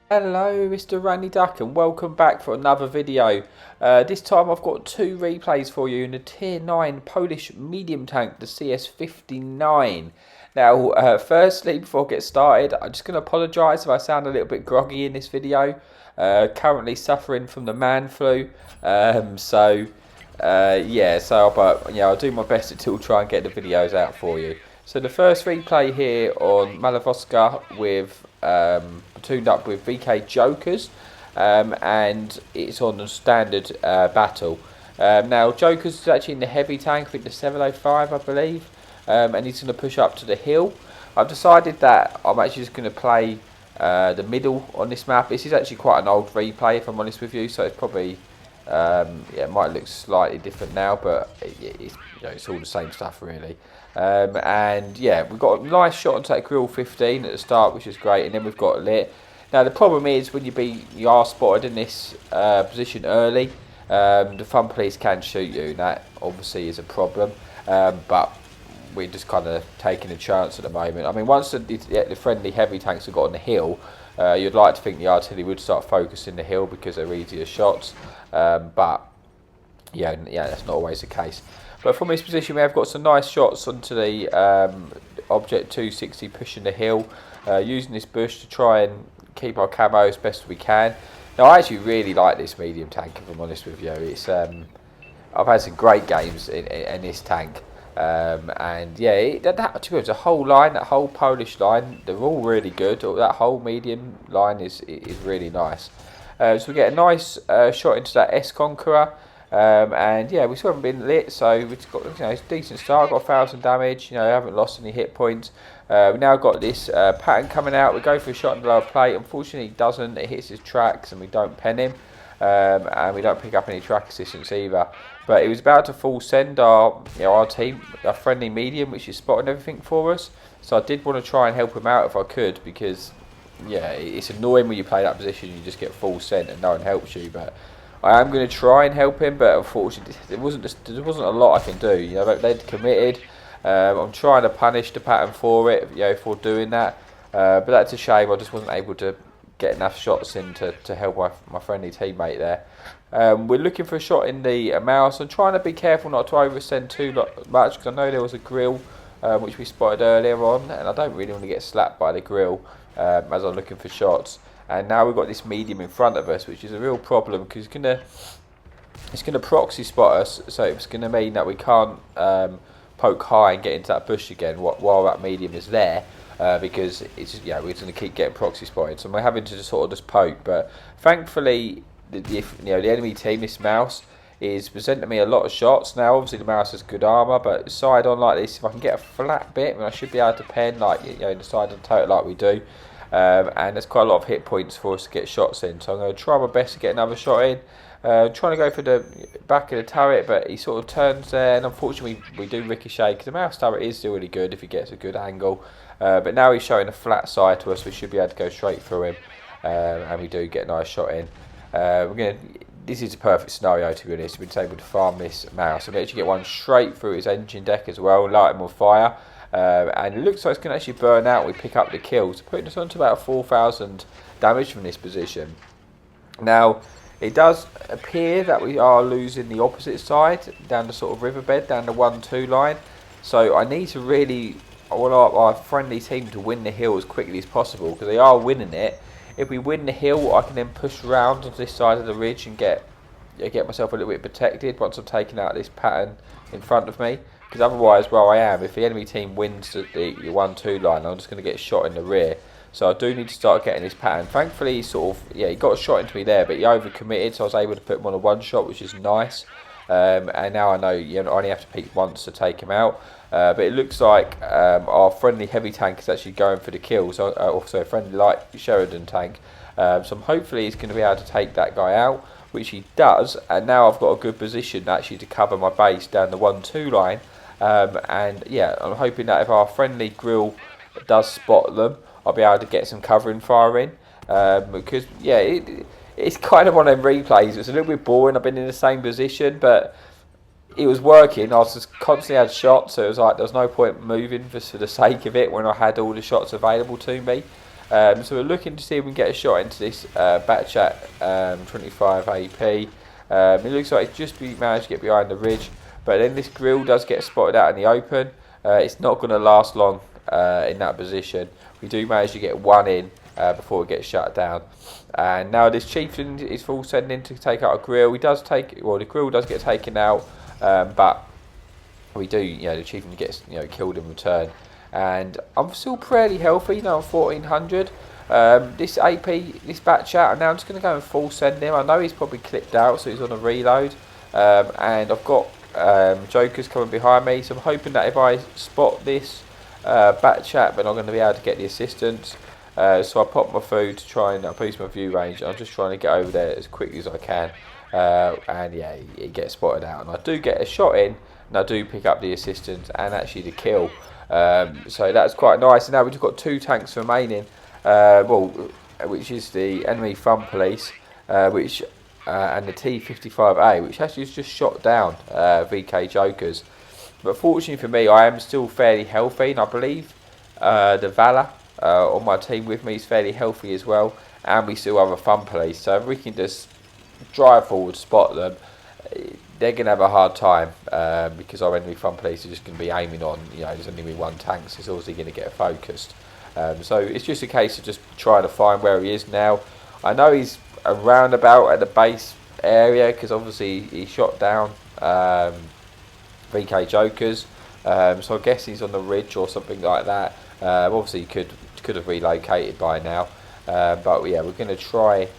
Hello, Mr. Randy Duck, and welcome back for another video. This time I've got two replays for you in the Tier 9 Polish medium tank, the CS-59. Now, firstly, before I get started, I'm just going to apologise if I sound a little bit groggy in this video. Currently suffering from the man flu, but I'll do my best to still try and get the videos out for you. So the first replay here on Malavoska with tuned up with VK Jokers, and it's on the standard battle. Now Jokers is actually in the heavy tank, I think the 705 I believe, and he's going to push up to the hill. I've decided that I'm actually just going to play the middle on this map. This is actually quite an old replay if I'm honest with you, so it's probably it might look slightly different now, but it's all the same stuff really. And yeah, we've got a nice shot onto that grill 15 at the start, which is great, and then we've got lit. Now the problem is when you are spotted in this position early, the fun police can shoot you, and that obviously is a problem. But we're just kind of taking a chance at the moment. I mean, once the friendly heavy tanks have got on the hill, you'd like to think the artillery would start focusing the hill because they're easier shots. But yeah, that's not always the case. But from this position, we have got some nice shots onto the Object 260 pushing the hill, using this bush to try and keep our camo as best as we can. Now, I actually really like this medium tank, if I'm honest with you. It's I've had some great games in this tank, and yeah, to be honest, the whole line, that whole Polish line, they're all really good. That whole medium line is really nice. So we get a nice shot into that S-Conqueror. And yeah, we still haven't been lit, so we've got it's a decent start. Got 1,000 damage. I haven't lost any hit points. We now got this pattern coming out. We go for a shot in the lower plate. Unfortunately, he doesn't. It hits his tracks, and we don't pen him, and we don't pick up any track assistance either. But it was about to full send our team, our friendly medium, which is spotting everything for us. So I did want to try and help him out if I could, because yeah, it's annoying when you play that position. You just get full sent and no one helps you, but I am going to try and help him, but unfortunately there wasn't a lot I can do. They'd committed. I'm trying to punish the pattern for it, for doing that. But that's a shame. I just wasn't able to get enough shots in to help my friendly teammate there. We're looking for a shot in the mouse. I'm trying to be careful not to oversend too much, because I know there was a grill which we spotted earlier on, and I don't really want to get slapped by the grill as I'm looking for shots. And now we've got this medium in front of us, which is a real problem, because it's gonna proxy spot us, so it's gonna mean that we can't poke high and get into that bush again while that medium is there, because we're gonna keep getting proxy spotted. So we're having to just poke. But thankfully, the enemy team, this mouse, is presenting me a lot of shots. Now obviously the mouse has good armour, but side on like this, if I can get a flat bit, then I should be able to pen in the side of the total like we do. And there's quite a lot of hit points for us to get shots in, so I'm going to try my best to get another shot in. Trying to go for the back of the turret, but he sort of turns there, and unfortunately we do ricochet, because the mouse turret is still really good if he gets a good angle. But now he's showing a flat side to us, we should be able to go straight through him, and we do get a nice shot in. This is a perfect scenario, to be honest. We've been able to farm this mouse. I'm going to actually get one straight through his engine deck as well, light him on fire. And it looks like it's going to actually burn out. We pick up the kills, putting us on to about 4,000 damage from this position. Now, it does appear that we are losing the opposite side, down the sort of riverbed, down the 1-2 line. So I need to I want our friendly team to win the hill as quickly as possible, because they are winning it. If we win the hill, I can then push around onto this side of the ridge and get myself a little bit protected once I've taken out this pattern in front of me. Because otherwise, where I am, if the enemy team wins the 1-2 line, I'm just going to get shot in the rear. So I do need to start getting this pattern. Thankfully, he got a shot into me there, but he overcommitted, so I was able to put him on a one shot, which is nice. And now I know I only have to peek once to take him out. But it looks like our friendly heavy tank is actually going for the kill. So also a friendly light Sheridan tank. So hopefully he's going to be able to take that guy out, which he does. And now I've got a good position actually to cover my base down the 1-2 line. And yeah, I'm hoping that if our friendly grill does spot them, I'll be able to get some covering fire in. Because yeah, it's kind of one of them replays. It's a little bit boring. I've been in the same position, but it was working. I was just constantly had shots, so it was like there was no point moving just for the sake of it when I had all the shots available to me. So we're looking to see if we can get a shot into this batch at 25 AP. It looks like it's just managed to get behind the ridge, but then this grill does get spotted out in the open. It's not going to last long in that position. We do manage to get one in before it gets shut down. And now this chieftain is full sending to take out a grill. He does take, well, the grill does get taken out, but we do, the chieftain gets, killed in return. And I'm still pretty healthy, I'm 1400. This AP, this batch out, and now I'm just going to go and full send him. I know he's probably clipped out, so he's on a reload. And I've got jokers coming behind me, so I'm hoping that if I spot this batch out, then I'm going to be able to get the assistance. So I pop my food to try and boost my view range. I'm just trying to get over there as quickly as I can. And yeah, it gets spotted out, and I do get a shot in, and I do pick up the assistance and actually the kill. So that's quite nice. And now we've just got 2 tanks remaining, which is the enemy fun police, and the T-55A, which actually has just shot down VK Jokers. But fortunately for me, I am still fairly healthy, and I believe the Valor on my team with me is fairly healthy as well, and we still have a fun police. So if we can just drive forward, spot them, they're going to have a hard time because our enemy fun police are just going to be aiming on, there's only one tank, so it's obviously going to get focused. So it's just a case of just trying to find where he is now. I know he's around about at the base area because obviously he shot down VK Jokers, so I guess he's on the ridge or something like that. Obviously he could have relocated by now, but yeah, we're going to try.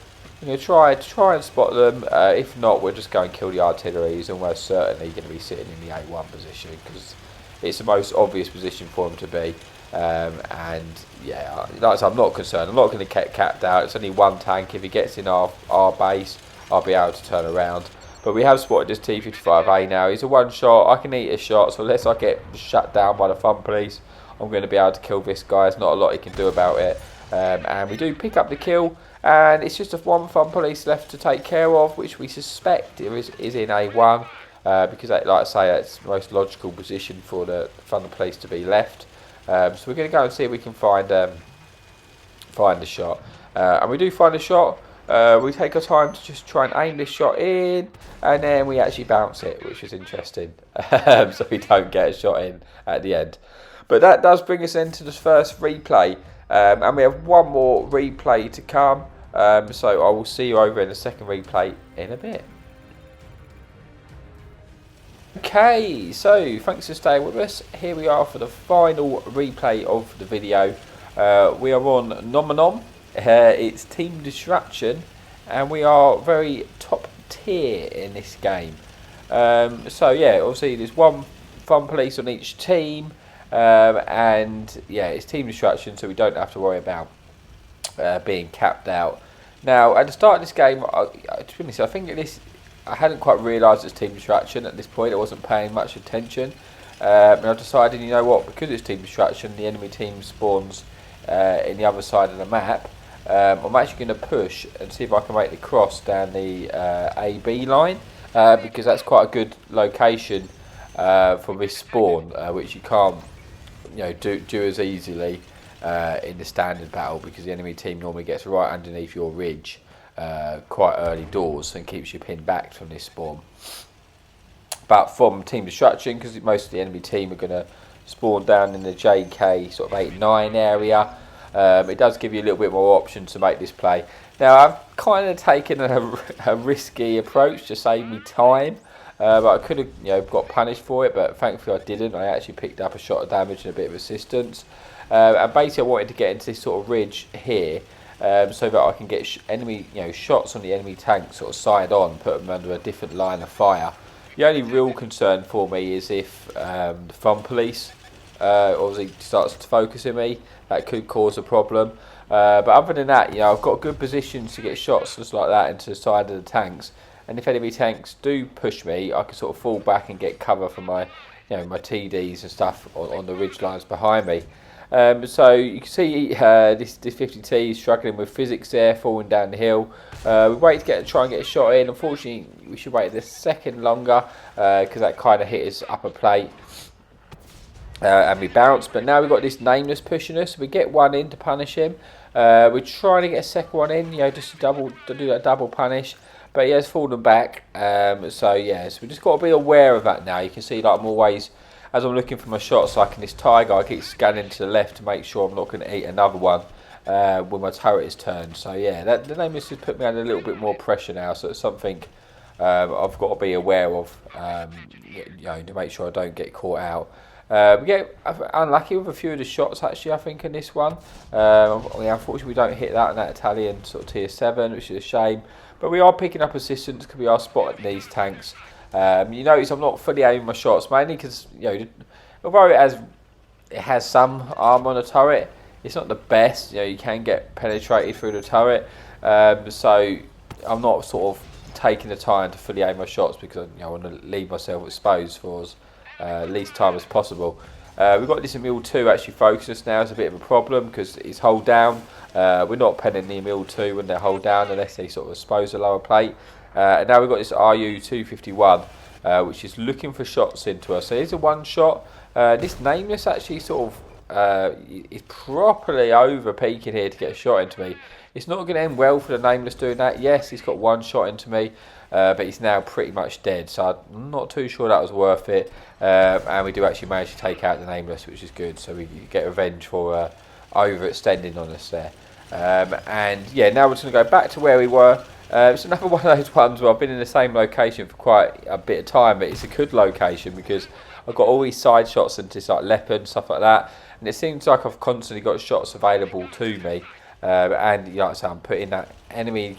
I'm going to try and spot them. If not, we'll just go and kill the artillery. He's almost certainly going to be sitting in the A1 position because it's the most obvious position for him to be. And yeah, like I said, I'm not concerned. I'm not going to get capped out. It's only one tank. If he gets in our base, I'll be able to turn around. But we have spotted this T-55A now. He's a one shot. I can eat a shot. So unless I get shut down by the fun police, I'm going to be able to kill this guy. There's not a lot he can do about it. And we do pick up the kill. And it's just one fun police left to take care of, which we suspect is in A1, because, like I say, that's the most logical position for the fun police to be left. So we're going to go and see if we can find the shot. And we do find a shot. We take our time to just try and aim this shot in, and then we actually bounce it, which is interesting. So we don't get a shot in at the end. But that does bring us into the first replay. And we have one more replay to come. So I will see you over in the second replay in a bit. Okay, so thanks for staying with us. Here we are for the final replay of the video. We are on Nom. It's Team Destruction, and we are very top tier in this game. So yeah, obviously there's one fun police on each team, and yeah, it's Team Destruction, so we don't have to worry about being capped out. Now, at the start of this game, to be honest, I think I hadn't quite realised it's Team Destruction at this point. I wasn't paying much attention. And I decided, you know what, because it's Team Destruction, the enemy team spawns in the other side of the map. I'm actually going to push and see if I can make the cross down the AB line, because that's quite a good location for this spawn, which you can't do as easily in the standard battle, because the enemy team normally gets right underneath your ridge quite early doors and keeps you pinned back from this spawn. But from Team Destruction, because most of the enemy team are going to spawn down in the JK sort of 8-9 area, it does give you a little bit more options to make this play. Now, I've kind of taken a risky approach to save me time, but I could have got punished for it, but thankfully I didn't. I actually picked up a shot of damage and a bit of assistance. And basically I wanted to get into this sort of ridge here, so that I can get enemy shots on the enemy tank sort of side on, put them under a different line of fire. The only real concern for me is if the fun police obviously starts to focus on me. That could cause a problem. But other than that, I've got good positions to get shots just like that into the side of the tanks. And if enemy tanks do push me, I can sort of fall back and get cover from my my TDs and stuff on the ridge lines behind me. So you can see this 50T is struggling with physics there, falling down the hill. We wait to try and get a shot in. Unfortunately, we should wait a second longer because that kind of hit his upper plate. And we bounce, but now we've got this nameless pushing us. We get one in to punish him, We're trying to get a second one in, you know, just to do that double punish, but he has fallen back. So yeah, so we just got to be aware of that now. You can see like I'm always, as I'm looking for my shots, like in this tiger, I keep scanning to the left to make sure I'm not going to eat another one when my turret is turned. So yeah, the Nameless has put me under a little bit more pressure now, so it's something I've got to be aware of, you know, to make sure I don't get caught out. We get unlucky with a few of the shots actually, I think, in this one. Unfortunately we don't hit that on that Italian sort of tier 7, which is a shame. But we are picking up assistance because we are spotting these tanks. You notice I'm not fully aiming my shots, mainly because, you know, although it has some armour on the turret, it's not the best. You know, you can get penetrated through the turret. So I'm not sort of taking the time to fully aim my shots because, you know, I want to leave myself exposed for as least time as possible. We've got this Emil 2 actually focusing us now. It's a bit of a problem because it's hold down. We're not penning the Emil 2 when they hold down unless they sort of expose the lower plate. And now we've got this RU 251, which is looking for shots into us. So here's a one shot. This Nameless actually sort of is properly over peaking here to get a shot into me. It's not going to end well for the Nameless doing that. Yes, he's got one shot into me, but he's now pretty much dead. So I'm not too sure that was worth it. And we do actually manage to take out the Nameless, which is good. So we get revenge for overextending on us there. And yeah, now we're just going to go back to where we were. It's another one of those ones where I've been in the same location for quite a bit of time, but it's a good location because I've got all these side shots into this like leopard and stuff like that, and it seems like I've constantly got shots available to me. And, you know, like I say, I'm putting that enemy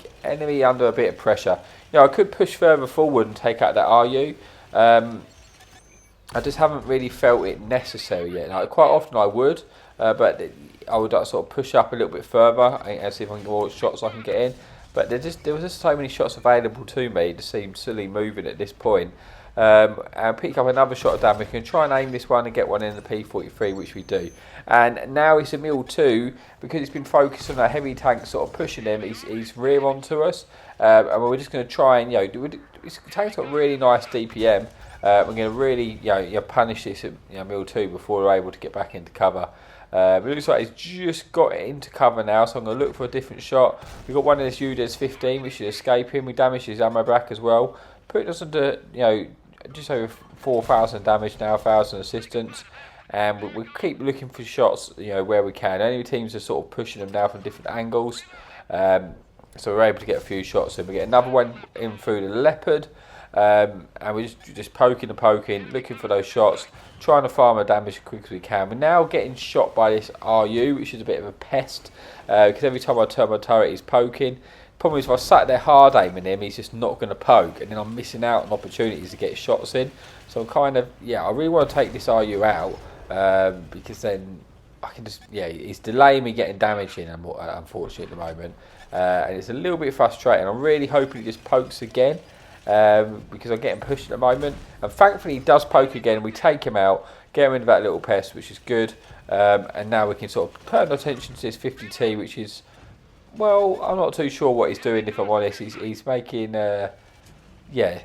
under a bit of pressure. You know, I could push further forward and take out that RU. I just haven't really felt it necessary yet. Like, quite often I would, but I would sort of push up a little bit further and see if I can get more shots I can get in. But there was just so many shots available to me to seem silly moving at this point. And pick up another shot of damage. We can try and aim this one and get one in the P43, which we do. And now it's Emil 2, because it's been focused on a heavy tank sort of pushing him, he's rear onto us. And we're just going to try and, you know, this tank's got really nice DPM. We're going to really, you know, punish this at Emil 2 before we're able to get back into cover. It looks like he's just got it into cover now, so I'm going to look for a different shot. We've got one of this UDES-15, which should escape him. We damaged his ammo back as well, putting us into, you know, just over 4,000 damage now, 1,000 assistance, and we keep looking for shots, you know, where we can. Enemy teams are sort of pushing them now from different angles, so we're able to get a few shots in. We get another one in through the leopard, and we're just poking, looking for those shots, trying to farm our damage as quick as we can. We're now getting shot by this RU, which is a bit of a pest, because every time I turn my turret he's poking. Problem is, if I sat there hard aiming him, he's just not going to poke, and then I'm missing out on opportunities to get shots in. So I'm kind of, yeah, I really want to take this RU out, because then I can just, yeah, he's delaying me getting damage in, unfortunately, at the moment. And it's a little bit frustrating. I'm really hoping he just pokes again, because I'm getting pushed at the moment. And thankfully he does poke again. We take him out, get rid of that little pest, which is good. And now we can sort of turn attention to this 50T, which is, well, I'm not too sure what he's doing, if I'm honest. He's making, yeah,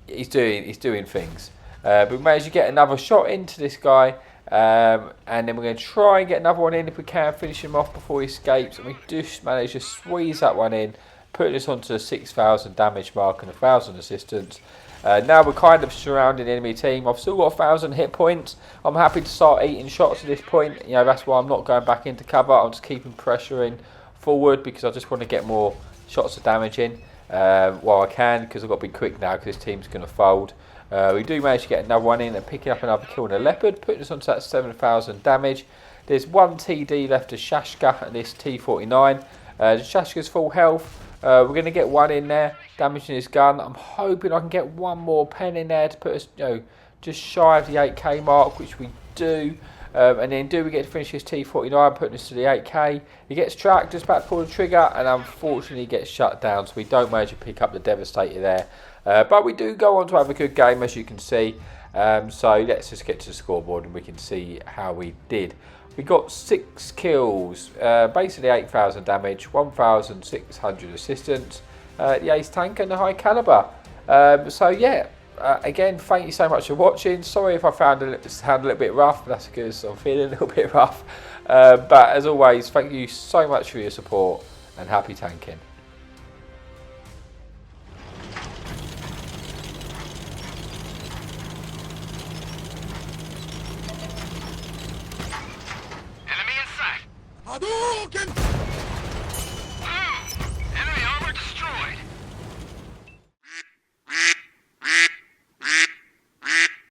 he's doing things. But we managed to get another shot into this guy, and then we're going to try and get another one in if we can, finish him off before he escapes. And we just managed to squeeze that one in, putting us onto the 6,000 damage mark and 1,000 assistance. Now we're kind of surrounding the enemy team. I've still got 1,000 hit points. I'm happy to start eating shots at this point. You know, that's why I'm not going back into cover. I'm just keeping pressure in forward because I just want to get more shots of damage in while I can, because I've got to be quick now because this team's going to fold. We do manage to get another one in and picking up another kill on a leopard, putting us onto that 7,000 damage. There's one TD left to Shashka and this T49. Shashka's full health. We're going to get one in there, damaging his gun. I'm hoping I can get one more pen in there to put us, you know, just shy of the 8k mark, which we do. And then do we get to finish his T49, putting us to the 8k. He gets tracked, just about to pull the trigger, and unfortunately gets shut down, so we don't manage to pick up the Devastator there. But we do go on to have a good game, as you can see. So let's just get to the scoreboard and we can see how we did. We got 6 kills, basically 8,000 damage, 1,600 assistance, the ace tank and the high caliber. So yeah, again, thank you so much for watching. Sorry if I sound a little bit rough, but that's because I'm feeling a little bit rough. But as always, thank you so much for your support, and happy tanking. Enemy in sight! Hadouken!